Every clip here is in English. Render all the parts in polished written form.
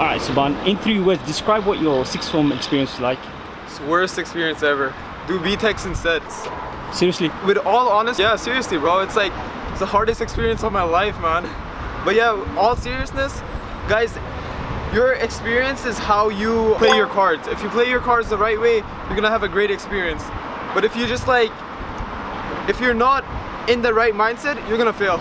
Alright, Subhan, in 3 words, describe what your sixth form experience was like. It's the worst experience ever. Do BTECs instead. Seriously? With all honesty, yeah, seriously, bro. It's like, it's the hardest experience of my life, man. But yeah, all seriousness, guys, your experience is how you play your cards. If you play your cards the right way, you're gonna have a great experience. But if you just like, if you're not in the right mindset, you're gonna fail.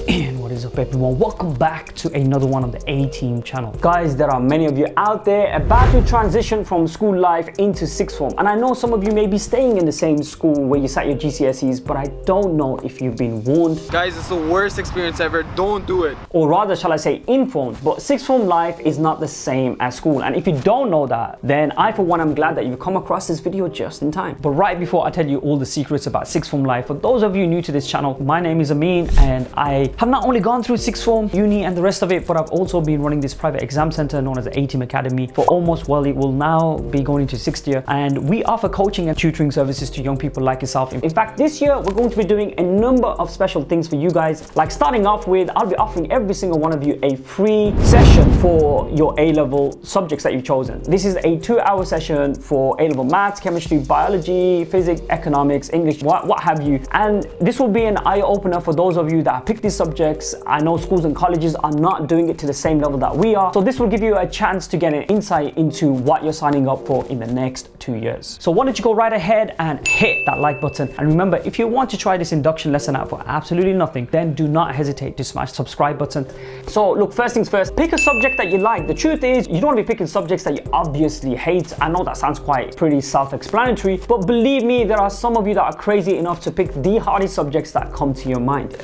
And what is up, everyone? Welcome back to another one of the A-Team channel. Guys, there are many of you out there about to transition from school life into sixth form. And I know some of you may be staying in the same school where you sat your GCSEs, but I don't know if you've been warned. Guys, it's the worst experience ever. Don't do it. Or rather, shall I say, informed. But sixth form life is not the same as school. And if you don't know that, then I, for one, am glad that you've come across this video just in time. But right before I tell you all the secrets about sixth form life, for those of you new to this channel, my name is Amin, and I have not only gone through sixth form, uni and the rest of it, but I've also been running this private exam center known as the ateamacad for almost, well, it will now be going into 6th year, and we offer coaching and tutoring services to young people like yourself. In fact, this year we're going to be doing a number of special things for you guys. Like, starting off with, I'll be offering every single one of you a free session for your A-level subjects that you've chosen. This is a 2-hour session for A-level maths, chemistry, biology, physics, economics, English, what have you. And this will be an eye-opener for those of you that have picked these subjects. I know schools and colleges are not doing it to the same level that we are. So this will give you a chance to get an insight into what you're signing up for in the next 2 years. So why don't you go right ahead and hit that like button. And remember, if you want to try this induction lesson out for absolutely nothing, then do not hesitate to smash the subscribe button. So look, first things first, pick a subject that you like. The truth is, you don't want to be picking subjects that you obviously hate. I know that sounds pretty self-explanatory, but believe me, there are some of you that are crazy enough to pick the hardest subjects that come to your mind.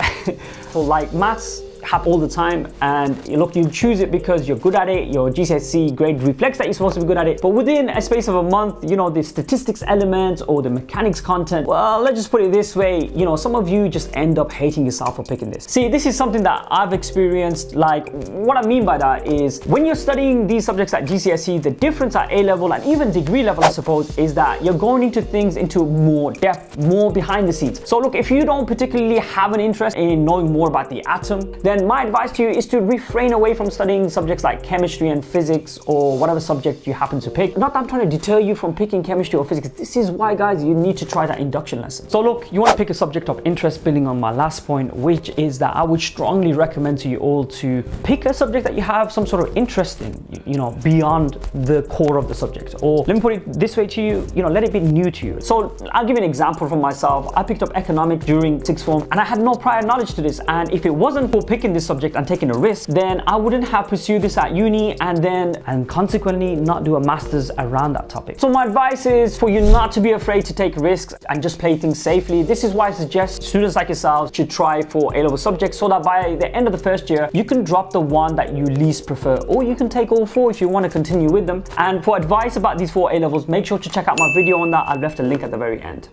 So like maths, happen all the time, and look, you choose it because you're good at it, your GCSE grade reflects that you're supposed to be good at it. But within a space of a month, you know, the statistics element or the mechanics content, well, let's just put it this way, you know, some of you just end up hating yourself for picking this. See, this is something that I've experienced. Like, what I mean by that is, when you're studying these subjects at GCSE, the difference at A-level and even degree level, I suppose, is that you're going into things into more depth, more behind the scenes. So look, if you don't particularly have an interest in knowing more about the atom, then my advice to you is to refrain away from studying subjects like chemistry and physics or whatever subject you happen to pick. Not that I'm trying to deter you from picking chemistry or physics. This is why, guys, you need to try that induction lesson. So look, you want to pick a subject of interest, building on my last point, which is that I would strongly recommend to you all to pick a subject that you have some sort of interest in, you know, beyond the core of the subject. Or let me put it this way to you, you know, let it be new to you. So I'll give you an example from myself. I picked up economics during sixth form, and I had no prior knowledge to this. And if it wasn't for picking this subject and taking a risk, then I wouldn't have pursued this at uni and consequently not do a master's around that topic. So my advice is for you not to be afraid to take risks and just play things safely. This is why I suggest students like yourselves should try for A-level subjects, so that by the end of the first year, you can drop the one that you least prefer, or you can take all 4 if you want to continue with them. And for advice about these 4 A-levels, make sure to check out my video on that. I've left a link at the very end.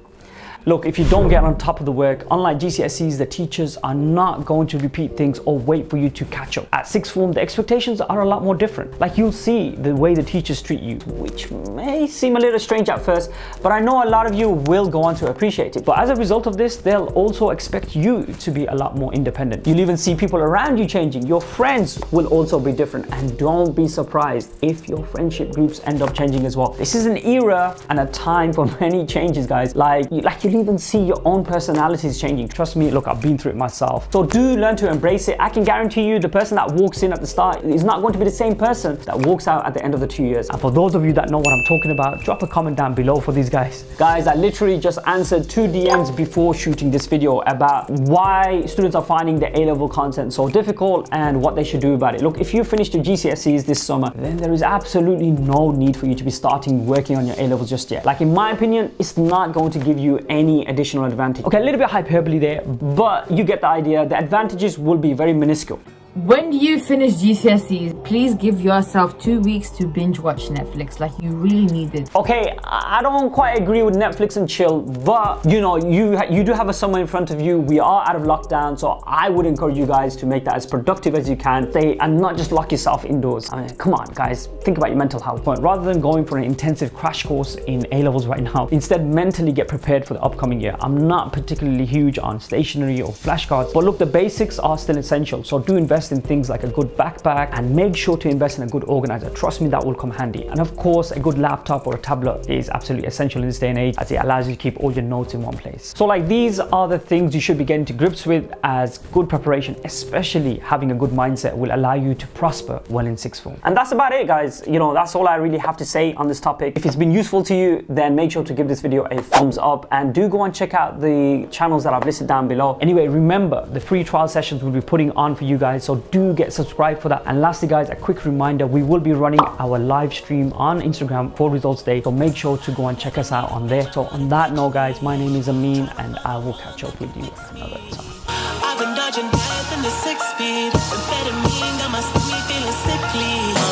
Look, if you don't get on top of the work, unlike GCSEs, the teachers are not going to repeat things or wait for you to catch up. At sixth form, the expectations are a lot more different. Like, you'll see the way the teachers treat you, which may seem a little strange at first, but I know a lot of you will go on to appreciate it. But as a result of this, they'll also expect you to be a lot more independent. You'll even see people around you changing. Your friends will also be different, and don't be surprised if your friendship groups end up changing as well. This is an era and a time for many changes, guys. Like you'll even see your own personalities changing. Trust me, look, I've been through it myself. So do learn to embrace it. I can guarantee you the person that walks in at the start is not going to be the same person that walks out at the end of the 2 years. And for those of you that know what I'm talking about, drop a comment down below for these guys. Guys, I literally just answered 2 DMs before shooting this video about why students are finding the A-level content so difficult and what they should do about it. Look, if you finished your GCSEs this summer, then there is absolutely no need for you to be starting working on your A-levels just yet. Like, in my opinion, it's not going to give you any additional advantage. Okay, a little bit hyperbole there, but you get the idea. The advantages will be very minuscule. When you finish GCSEs, please give yourself 2 weeks to binge watch Netflix. Like, you really need it. Okay, I don't quite agree with Netflix and chill, but you know, you do have a summer in front of you. We are out of lockdown, so I would encourage you guys to make that as productive as you can. And not just lock yourself indoors. I mean, come on, guys, think about your mental health. But rather than going for an intensive crash course in A-levels right now, instead mentally get prepared for the upcoming year. I'm not particularly huge on stationery or flashcards, but look, the basics are still essential. So do invest invest in things like a good backpack, and make sure to invest in a good organizer. Trust me, that will come handy. And of course, a good laptop or a tablet is absolutely essential in this day and age, as it allows you to keep all your notes in one place. So like, these are the things you should be getting to grips with, as good preparation, especially having a good mindset, will allow you to prosper well in sixth form. And that's about it, guys. You know, that's all I really have to say on this topic. If it's been useful to you, then make sure to give this video a thumbs up, and do go and check out the channels that I've listed down below. Anyway, remember, the free trial sessions we'll be putting on for you guys, so do get subscribed for that. And lastly, guys, a quick reminder, we will be running our live stream on Instagram for Results Day, so make sure to go and check us out on there. So on that note, guys, my name is Amin, and I will catch up with you another time. I've been dodging death in the 6 speed. Amphetamine got my stomach feeling sickly.